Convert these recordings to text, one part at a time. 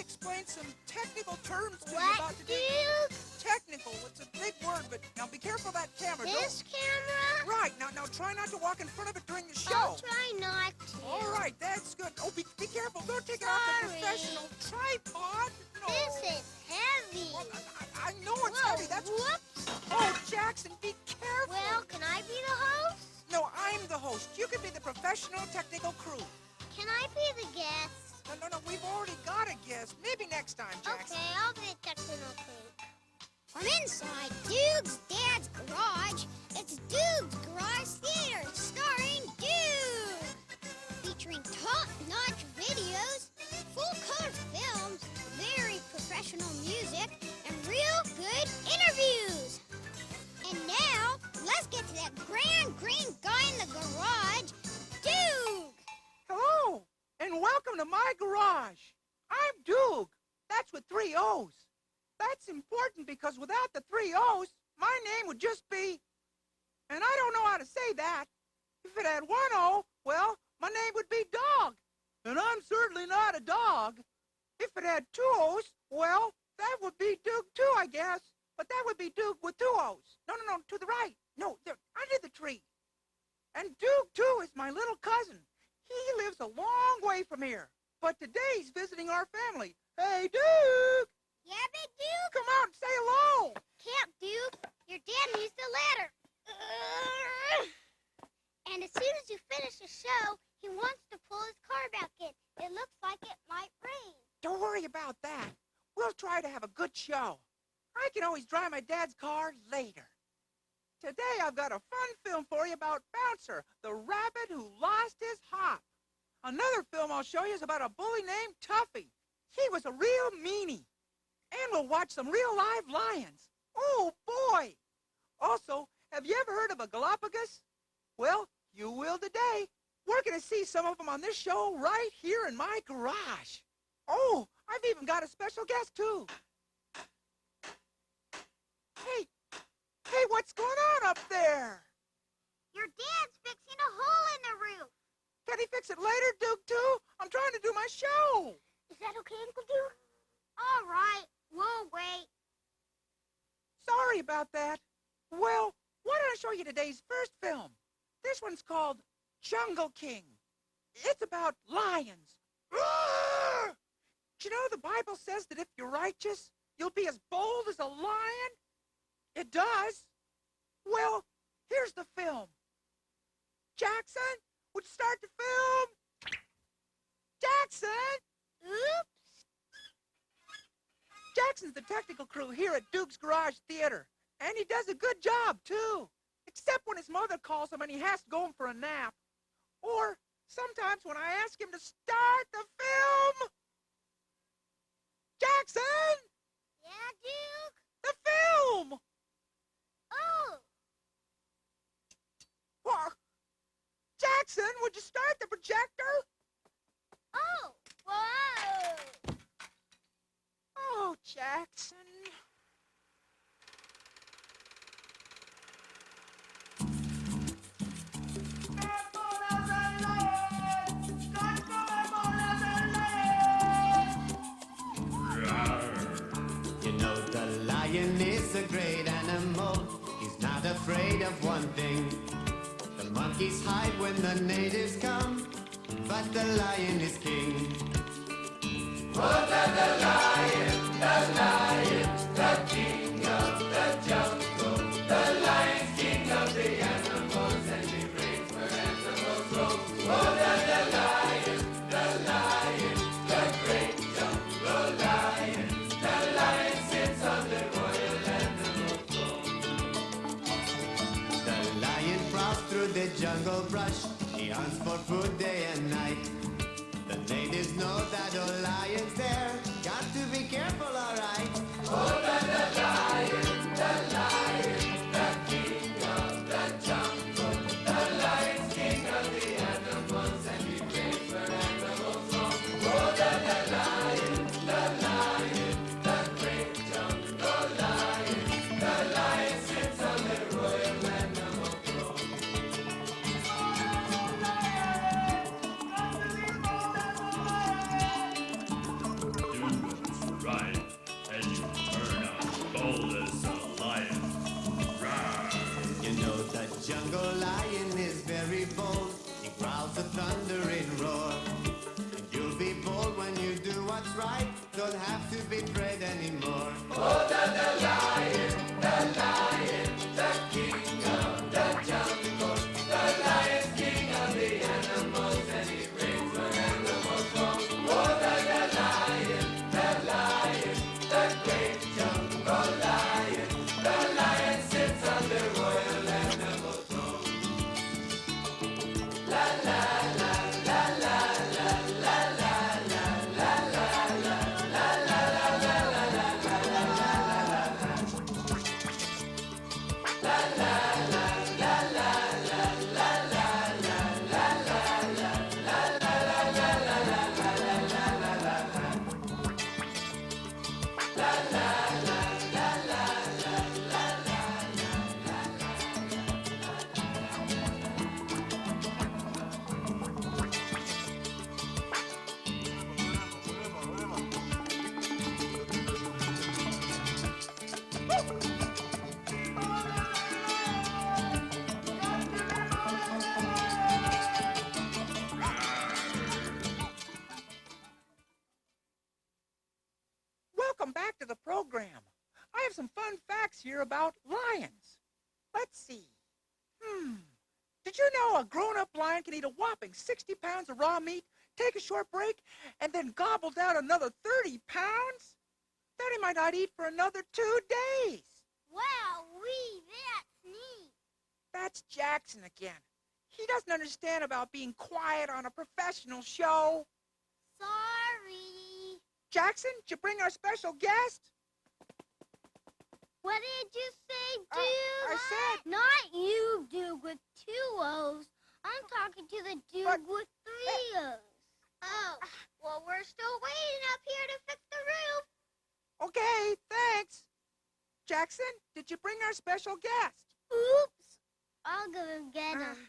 explain some technical terms to you What, about today. Doog? Technical. It's a big word, but now be careful of that camera. This camera? Right. Now try not to walk in front of it during the show. I'll try not to. All right, that's good. Oh, be careful. Don't take it off the professional tripod. No. This is heavy. Well, I know it's Whoa, heavy. That's... whoops. Oh, Jackson, be careful. Well, can I be the host? No, I'm the host. You can be the professional technical crew. Can I be the guest? No, we've already got a guest. Maybe next time, Jackson. Okay, I'll be the technical crew. From inside Doog's dad's garage, it's Doog's Garage Theater, starring Doog. Featuring top-notch videos, full-color films, very professional music, and real good interviews. And now, let's get to that grand green guy in the garage, Doog. Hello, and welcome to my garage. I'm Doog. That's with 3 O's. That's important because without the 3 O's, my name would just be... And I don't know how to say that. If it had 1 O, well, my name would be Dog. And I'm certainly not a dog. If it had 2 O's, well, that would be Doog too, I guess. But that would be Doog with 2 O's. No, to the right. No, there, under the tree. And Doog too is my little cousin. He lives a long way from here. But today he's visiting our family. Hey, Doog! Yeah, Big Doog? Come out and say hello. Can't, Doog. Your dad needs the ladder. And as soon as you finish the show, he wants to pull his car back in. It looks like it might rain. Don't worry about that. We'll try to have a good show. I can always drive my dad's car later. Today I've got a fun film for you about Bouncer, the rabbit who lost his hop. Another film I'll show you is about a bully named Tuffy. He was a real meanie. And we'll watch some real live lions. Oh, boy! Also, have you ever heard of a Galapagos? Well, you will today. We're going to see some of them on this show right here in my garage. Oh, I've even got a special guest, too. Hey, what's going on up there? Your dad's fixing a hole in the roof. Can he fix it later, Doog, too? I'm trying to do my show. Is that okay, Uncle Doog? All right, we'll wait. Sorry about that. Well, why don't I show you today's first film? This one's called Jungle King. It's about lions. Roar! Do you know the Bible says that if you're righteous, you'll be as bold as a lion? It does. Well, here's the film. Jackson, would you start the film? Jackson! Oops. Jackson's the technical crew here at Doog's Garage Theater. And he does a good job, too. Except when his mother calls him and he has to go home for a nap. Or sometimes when I ask him to start the film. Jackson! Yeah, Doog? The film! Oh. Well, Jackson, would you start the projector? Oh. Whoa. Oh, Jackson. You know the lion is a great animal. He's not afraid of one thing. The monkeys hide when the natives come, but the lion is king. Oh, the lion, the king of the jungle. The lion's king of the animals, and he reigns where animals roam. Oh, the lion, the great jungle lion. The lion sits on the royal animal throne. The lion prowls through the jungle brush. He hunts for food day and night. The natives know that a lion's there. Got to be careful, all right. Oh, the lion, the king of the jungle. The lion's king of the animals, and he reigns where animals roam. Oh, the lion, the great jungle lion. The lion sits on the royal animal throne. jungle lion is very bold. He growls a thundering roar. And you'll be bold when you do what's right. Don't have to be afraid anymore. Oh, the lion, the king of the jungle. The lion, king of the animals, and he reigns forever most long. Oh, the lion, the great jungle lion. The lion sits on the royal animal throne. La la la la la la la la la la la la la la la la Welcome back to the program. I have some fun facts here about lions. Let's see. Did you know a grown-up lion can eat a whopping 60 pounds of raw meat, take a short break, and then gobble down another 30 pounds? Then he might not eat for another 2 days. Wow-wee, that's neat. That's Jackson again. He doesn't understand about being quiet on a professional show. Sorry. Jackson, did you bring our special guest? What did you say, Doog? I said... Not you, Doog, with 2 O's. I'm talking to the Doog But- with 3 O's. Oh, well, we're still waiting up here to fix the roof. Okay, thanks. Jackson, did you bring our special guest? Oops. I'll go and get him.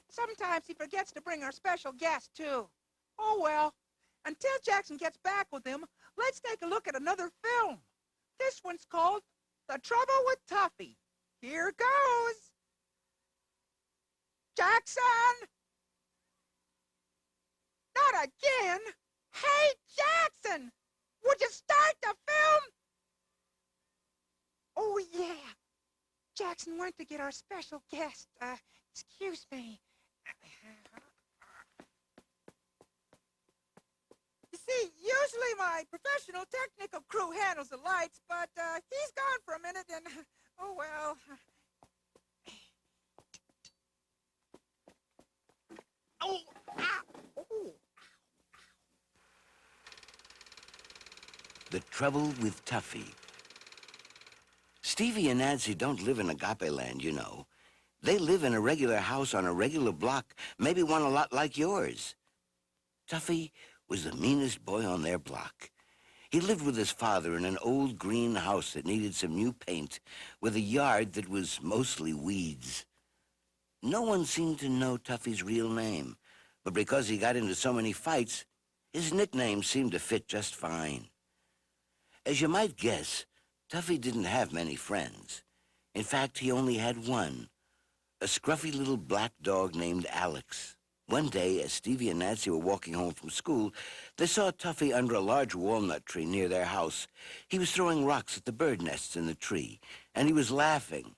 Sometimes he forgets to bring our special guest, too. Oh, well. Until Jackson gets back with him, let's take a look at another film. This one's called The Trouble with Tuffy. Here goes. Jackson! Not again! Hey, Jackson! Would you start the film? Oh, yeah. Jackson went to get our special guest. Excuse me. You see, usually my professional technical crew handles the lights, but he's gone for a minute and, oh, well. Oh, ow. Oh. The Trouble with Tuffy. Stevie and Nancy don't live in Agapeland, you know. They live in a regular house on a regular block, maybe one a lot like yours. Tuffy was the meanest boy on their block. He lived with his father in an old green house that needed some new paint, with a yard that was mostly weeds. No one seemed to know Tuffy's real name, but because he got into so many fights, his nickname seemed to fit just fine. As you might guess, Tuffy didn't have many friends. In fact, he only had one, a scruffy little black dog named Alex. One day, as Stevie and Nancy were walking home from school, they saw Tuffy under a large walnut tree near their house. He was throwing rocks at the bird nests in the tree, and he was laughing.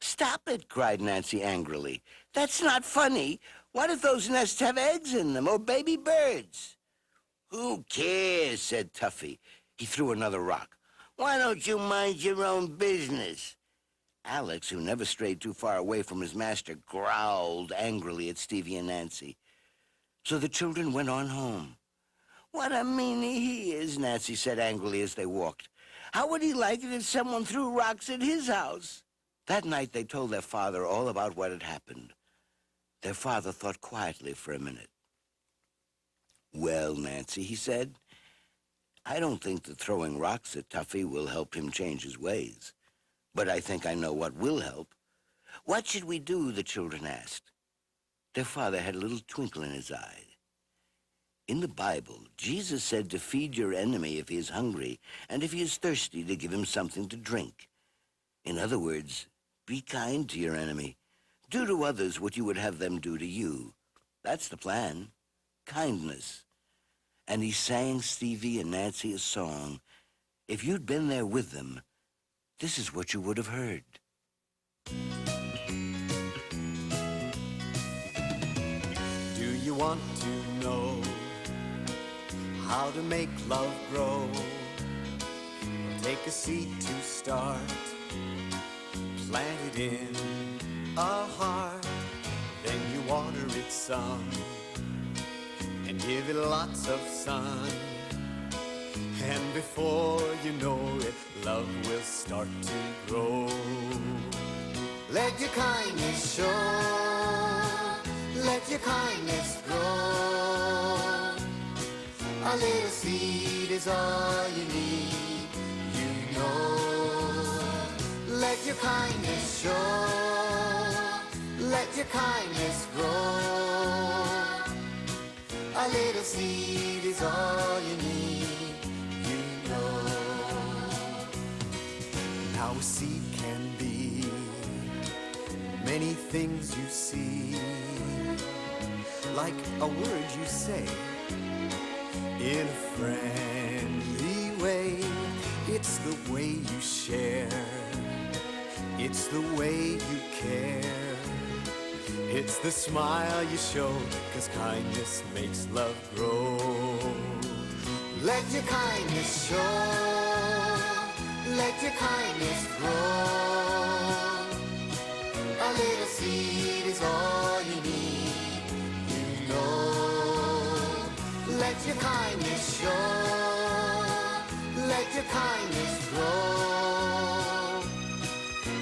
"Stop it," cried Nancy angrily. "That's not funny. What if those nests have eggs in them, or baby birds?" "Who cares?" said Tuffy. He threw another rock. "Why don't you mind your own business?" Alex, who never strayed too far away from his master, growled angrily at Stevie and Nancy. So the children went on home. "What a meanie he is," Nancy said angrily as they walked. "How would he like it if someone threw rocks at his house?" That night they told their father all about what had happened. Their father thought quietly for a minute. "Well, Nancy," he said, "I don't think that throwing rocks at Tuffy will help him change his ways. But I think I know what will help." "What should we do?" the children asked. Their father had a little twinkle in his eye. In the Bible, Jesus said to feed your enemy if he is hungry, and if he is thirsty, to give him something to drink. In other words, Be kind to your enemy. Do to others what you would have them do to you. That's the plan. Kindness. And he sang Stevie and Nancy a song. If you'd been there with them, this is what you would have heard. Do you want to know how to make love grow? Take a seed to start, plant it in a heart, then you water it some and give it lots of sun. And before you know it, love will start to grow. Let your kindness show, let your kindness grow. A little seed is all you need, you know. Let your kindness show, let your kindness grow. A little seed is all you need, you know. Now a seed can be many things you see, like a word you say in a friendly way. It's the way you share, it's the way you care, it's the smile you show, 'cause kindness makes love grow. Let your kindness show, let your kindness grow. A little seed is all you need, you know. Let your kindness show, let your kindness grow.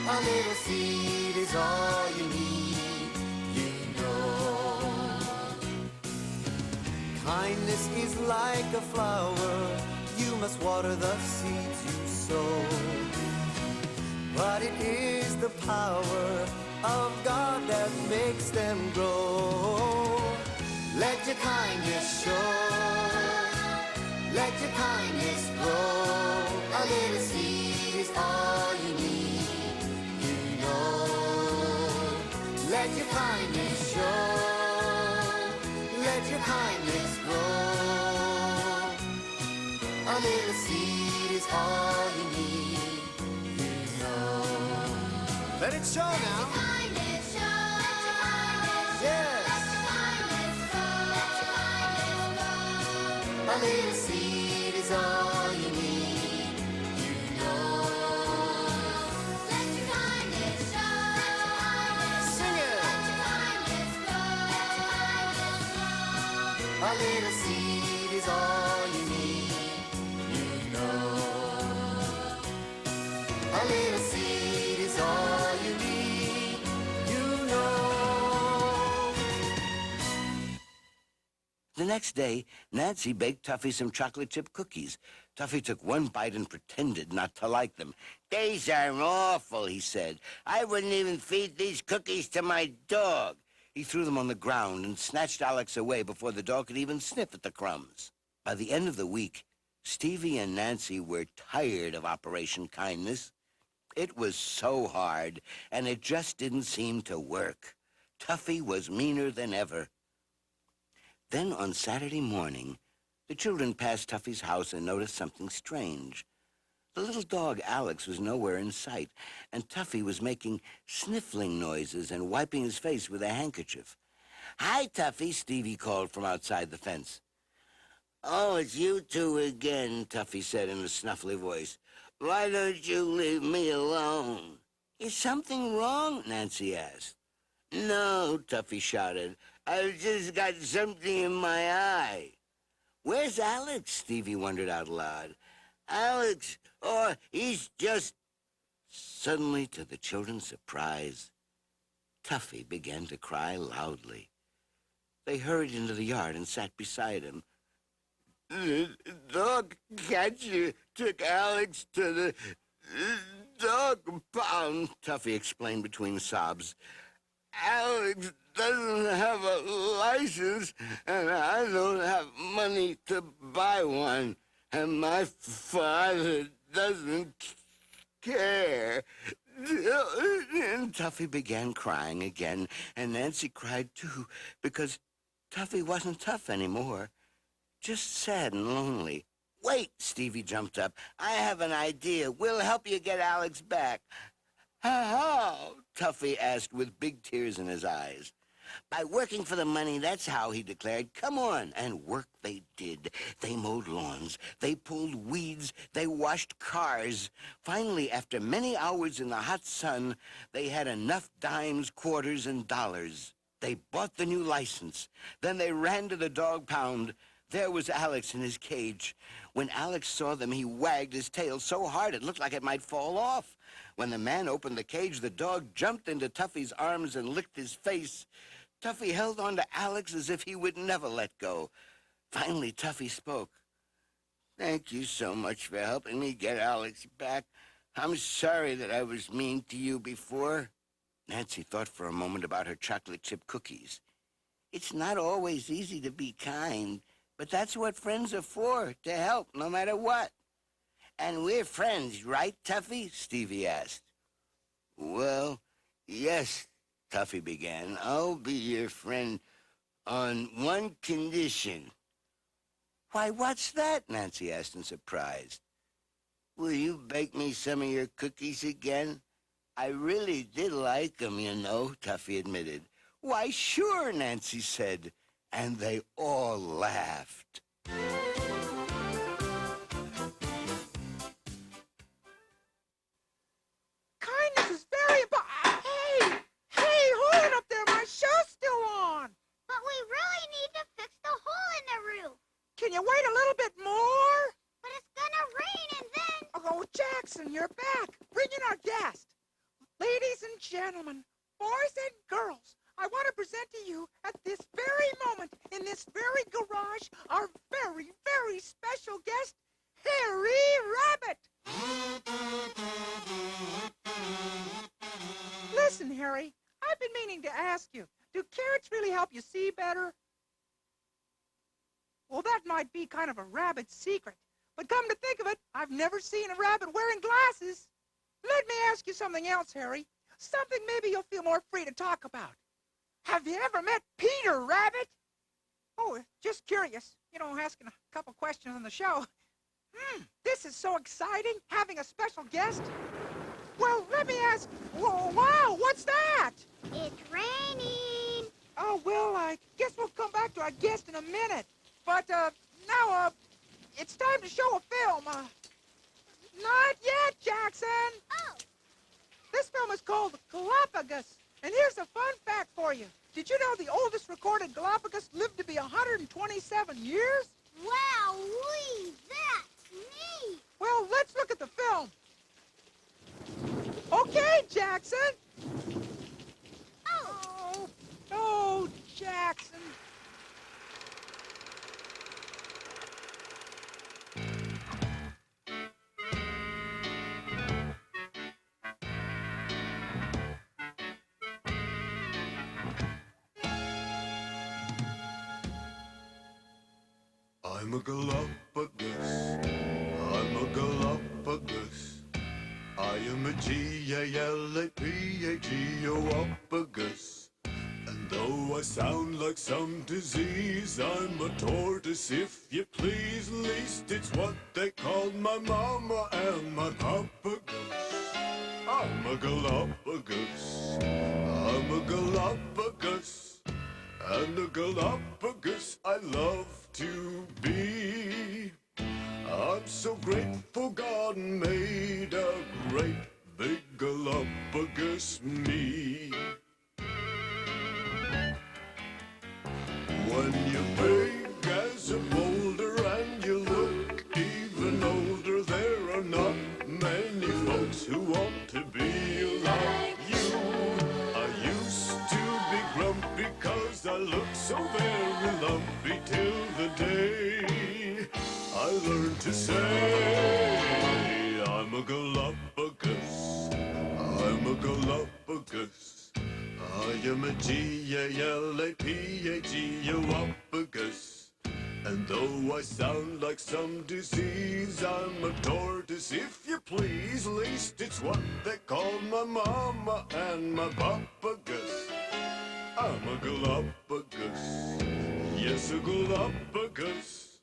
A little seed is all you need, you know. Kindness is like a flower, you must water the seeds you sow. But it is the power of God that makes them grow. Let your kindness show, let your kindness grow. A little seed is all you need, you know. Let your kindness show, let your kindness grow. A little seed is all you need, you know. Let it show now. Yes. A little seed is all you need, you know. Let your kindness show. Sing it. Let your kindness grow. A little seed is all you need, you know. A little seed is all you need, you know. The next day, Nancy baked Tuffy some chocolate chip cookies. Tuffy took one bite and pretended not to like them. "These are awful," he said. "I wouldn't even feed these cookies to my dog." He threw them on the ground and snatched Alex away before the dog could even sniff at the crumbs. By the end of the week, Stevie and Nancy were tired of Operation Kindness. It was so hard, and it just didn't seem to work. Tuffy was meaner than ever. Then on Saturday morning, the children passed Tuffy's house and noticed something strange. The little dog Alex was nowhere in sight, and Tuffy was making sniffling noises and wiping his face with a handkerchief. "Hi, Tuffy," Stevie called from outside the fence. "Oh, it's you two again," Tuffy said in a snuffly voice. "Why don't you leave me alone?" "Is something wrong?" Nancy asked. "No," Tuffy shouted. "I've just got something in my eye." "Where's Alex?" Stevie wondered out loud. "Alex? Oh, he's just..." Suddenly, to the children's surprise, Tuffy began to cry loudly. They hurried into the yard and sat beside him. "The dog catcher took Alex to the dog pound," Tuffy explained between sobs. "Alex doesn't have a license, and I don't have money to buy one, and my father doesn't care. Tuffy began crying again, and Nancy cried too, because Tuffy wasn't tough anymore, just sad and lonely. Wait, Stevie jumped up. I have an idea. We'll help you get Alex back. How? Tuffy asked with big tears in his eyes. By working for the money, that's how, he declared. Come on. And work they did. They mowed lawns. They pulled weeds. They washed cars. Finally, after many hours in the hot sun, they had enough dimes, quarters, and dollars. They bought the new license. Then they ran to the dog pound. There was Alex in his cage. When Alex saw them, he wagged his tail so hard it looked like it might fall off. When the man opened the cage, the dog jumped into Tuffy's arms and licked his face. Tuffy held on to Alex as if he would never let go. Finally, Tuffy spoke. Thank you so much for helping me get Alex back. I'm sorry that I was mean to you before. Nancy thought for a moment about her chocolate chip cookies. It's not always easy to be kind, but that's what friends are for, to help no matter what. And we're friends, right, Tuffy? Stevie asked. Well, yes, Tuffy began. I'll be your friend on one condition. Why, what's that? Nancy asked in surprise. Will you bake me some of your cookies again? I really did like them, you know, Tuffy admitted. Why, sure, Nancy said. And they all laughed. Kindness is very important. Hey, hold it up there. My show's still on. But we really need to fix the hole in the roof. Can you wait a little bit more? But it's gonna rain and then... Oh, Jackson, you're back. Bring in our guest. Ladies and gentlemen, boys and girls, I want to present to you at this very moment, in this very garage, our very, very special guest, Harry Rabbit. Listen, Harry, I've been meaning to ask you, do carrots really help you see better? Well, that might be kind of a rabbit secret, but come to think of it, I've never seen a rabbit wearing glasses. Let me ask you something else, Harry. Something maybe you'll feel more free to talk about. Have you ever met Peter Rabbit? Oh, just curious. Asking a couple questions on the show. This is so exciting, having a special guest. Well, let me ask... Whoa, wow, what's that? It's raining. Oh, well, I guess we'll come back to our guest in a minute. But, now, it's time to show a film. Not yet, Jackson. Oh. This film is called Galapagos. And here's a fun fact for you. Did you know the oldest recorded Galapagos lived to be 127 years? Wow-wee, that's neat. Well, let's look at the film. Okay, Jackson. Oh. Oh, Jackson. I'm a Galapagos, I'm a Galapagos. I am a G-A-L-A-P-A-G-O-apagus. And though I sound like some disease, I'm a tortoise if you please. At least it's what they called my mama and my papa goose. I'm a Galapagos, I'm a Galapagos. And a Galapagos I love to be. I'm so grateful God made a great big Galapagos me. When you're big as a boulder and you look even older, there are not many folks who want to be like you. I used to be grumpy 'cause I looked so very lumpy till the day I learned to say I'm a Galapagos, I'm a Galapagos. I am a G-A-L-A-P-A-G-O-apagus. And though I sound like some disease, I'm a tortoise, if you please. Least it's what they call my mama and my papagus. I'm a Galapagos, yes, a Galapagos.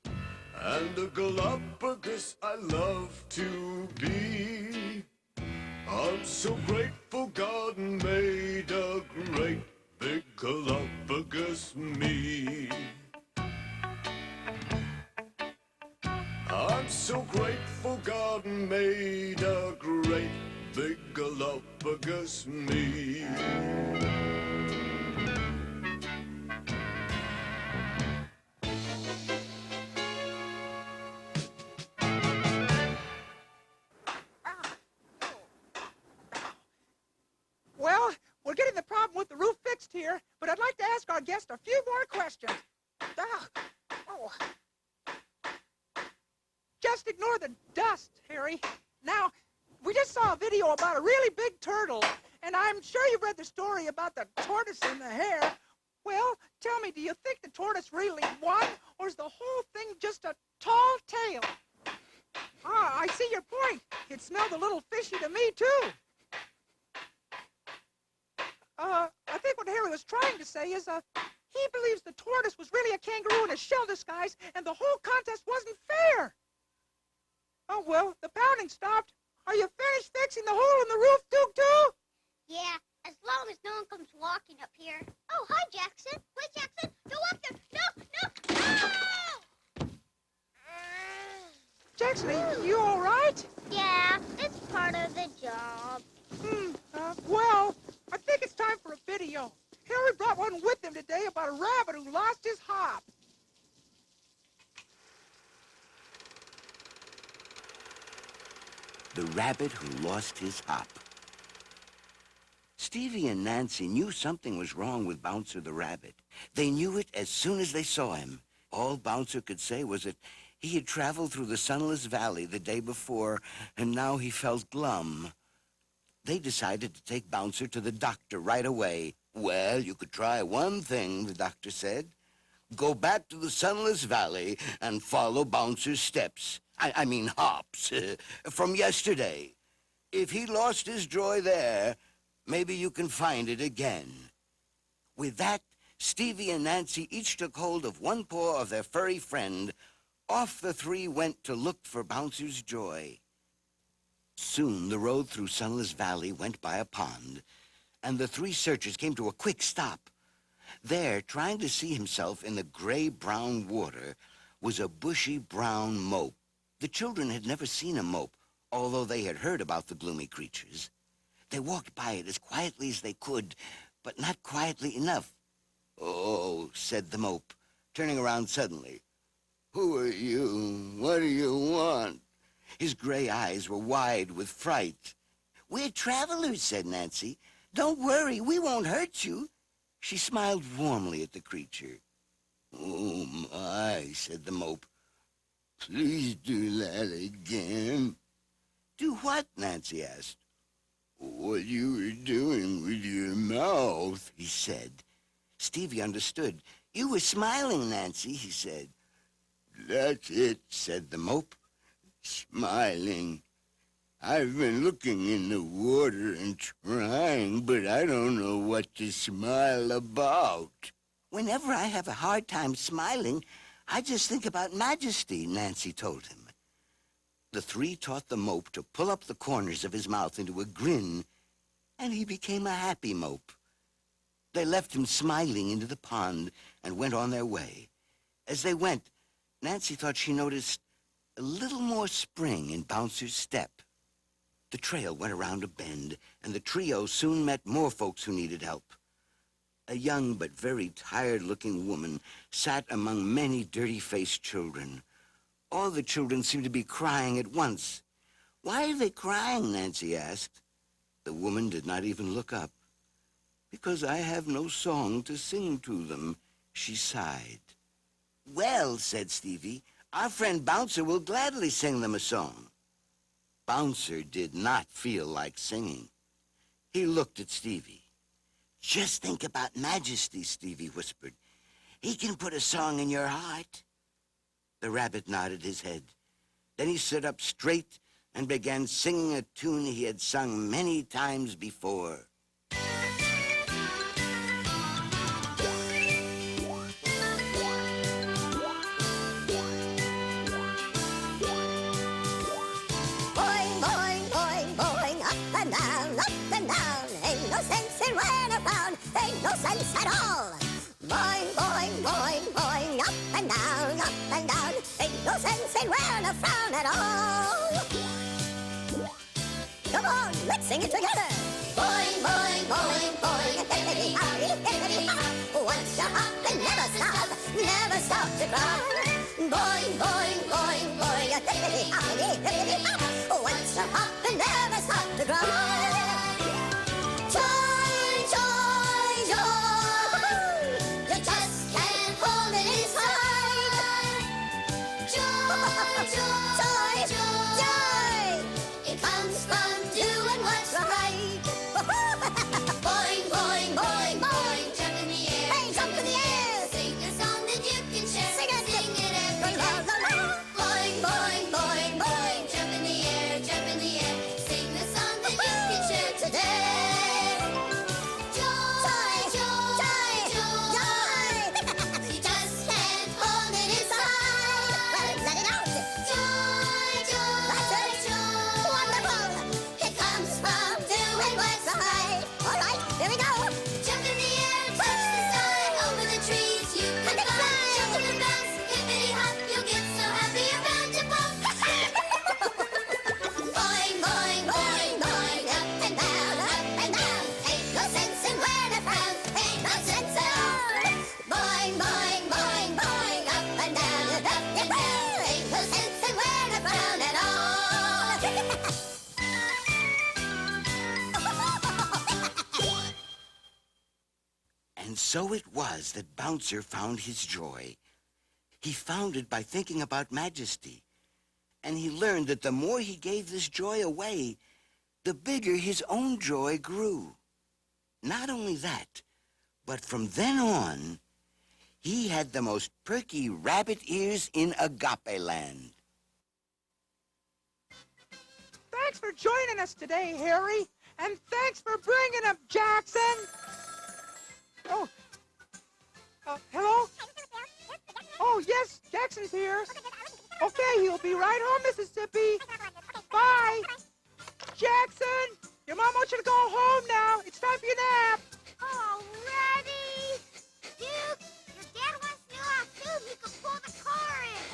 And a Galapagos I love to be. I'm so grateful God made a great big Galapagos me. I'm so grateful God made a great big Galapagos me. Well, we're getting the problem with the roof fixed here, but I'd like to ask our guest a few more questions. Ah, oh. Just ignore the dust, Harry. Now, we just saw a video about a really big turtle, and I'm sure you've read the story about the tortoise and the hare. Well, tell me, do you think the tortoise really won, or is the whole thing just a tall tale? Ah, I see your point. It smelled a little fishy to me, too. I think what Harry was trying to say is, he believes the tortoise was really a kangaroo in a shell disguise, and the whole contest wasn't fair. Oh, well, the pounding stopped. Are you finished fixing the hole in the roof, Doog, too? Yeah, as long as no one comes walking up here. Oh, hi, Jackson. Wait, Jackson, go up there. No! Jackson, are you all right? Yeah, it's part of the job. Well, I think it's time for a video. Harry brought one with him today about a rabbit who lost his hop. The rabbit who lost his hop. Stevie and Nancy knew something was wrong with Bouncer the rabbit. They knew it as soon as they saw him. All Bouncer could say was that he had traveled through the Sunless Valley the day before, and now he felt glum. They decided to take Bouncer to the doctor right away. Well, you could try one thing, the doctor said. Go back to the Sunless Valley and follow Bouncer's steps. I mean hops, from yesterday. If he lost his joy there, maybe you can find it again. With that, Stevie and Nancy each took hold of one paw of their furry friend. Off the three went to look for Bouncer's joy. Soon the road through Sunless Valley went by a pond, and the three searchers came to a quick stop. There, trying to see himself in the gray-brown water, was a bushy brown mope. The children had never seen a mope, although they had heard about the gloomy creatures. They walked by it as quietly as they could, but not quietly enough. "Oh," said the mope, turning around suddenly. "Who are you? What do you want?" His gray eyes were wide with fright. "We're travelers," said Nancy. "Don't worry, we won't hurt you." She smiled warmly at the creature. "Oh, my," said the mope. "Please do that again." "Do what?" Nancy asked. "What you were doing with your mouth," he said. Stevie understood. "You were smiling, Nancy," he said. "That's it," said the mope. "Smiling. I've been looking in the water and trying, but I don't know what to smile about." "Whenever I have a hard time smiling, I just think about majesty," Nancy told him. The three taught the mope to pull up the corners of his mouth into a grin, and he became a happy mope. They left him smiling into the pond and went on their way. As they went, Nancy thought she noticed a little more spring in Bouncer's step. The trail went around a bend, and the trio soon met more folks who needed help. A young but very tired-looking woman sat among many dirty-faced children. All the children seemed to be crying at once. "Why are they crying?" Nancy asked. The woman did not even look up. "Because I have no song to sing to them," she sighed. "Well," said Stevie, "our friend Bouncer will gladly sing them a song." Bouncer did not feel like singing. He looked at Stevie. "Just think about majesty," Stevie whispered. "He can put a song in your heart." The rabbit nodded his head. Then he stood up straight and began singing a tune he had sung many times before. Boing, boing, boing, boing, up and down, up and down. Ain't no sense in running around, ain't no sense at all. Boing, boing, boing, boing, up and down, ain't no sense in wearing a frown at all. Come on, let's sing it together. Boing, boing, boing, boing, hippity hoppity, hippity hop. Once you hop and never stop to cry. Boing, boing, boing, boing, hippity hoppity, hippity hop. Once you hop and never stop to cry. Joy, joy, joy, you just can't hold it inside. Joy, joy, joy, joy, it comes from doing what's right. Boing, boing, boing, boing, jump in the air. Hey, jump in the air. Sing a song that you can share. Sing it every day. Boing, boing, boing, boing, jump in the air, jump in the air. Sing a song that you can share today. Joy, joy, joy, you just can't hold it inside. Well, let it out. Joy, joy, joy, wonderful. It comes from doing what's right. All right, here we go. Jump in the air, touch the sky, over the trees you can fly. Jump and bounce, hippity hop, you'll get so happy around your bump. Boing, boing, boing, boing, up and down, ain't no sense in wearing a frown, ain't no sense at all. Boing, boing, boing, boing, up and down, ain't no sense in wearing a frown at all. And so it was that Bouncer found his joy. He found it by thinking about Majesty. And he learned that the more he gave this joy away, the bigger his own joy grew. Not only that, but from then on, he had the most perky rabbit ears in Agapeland. Thanks for joining us today, Harry. And thanks for bringing up Jackson. Oh. Hello? Oh, yes, Jackson's here. Okay, he'll be right home, Mississippi. Bye. Jackson, your mom wants you to go home now. It's time for your nap. Already? Dude, your dad wants to know how soon he can pull the car in.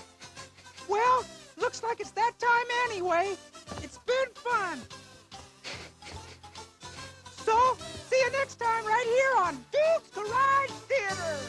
Well, looks like it's that time anyway. It's been fun. So, see you next time right here on Doog's Garage Theater.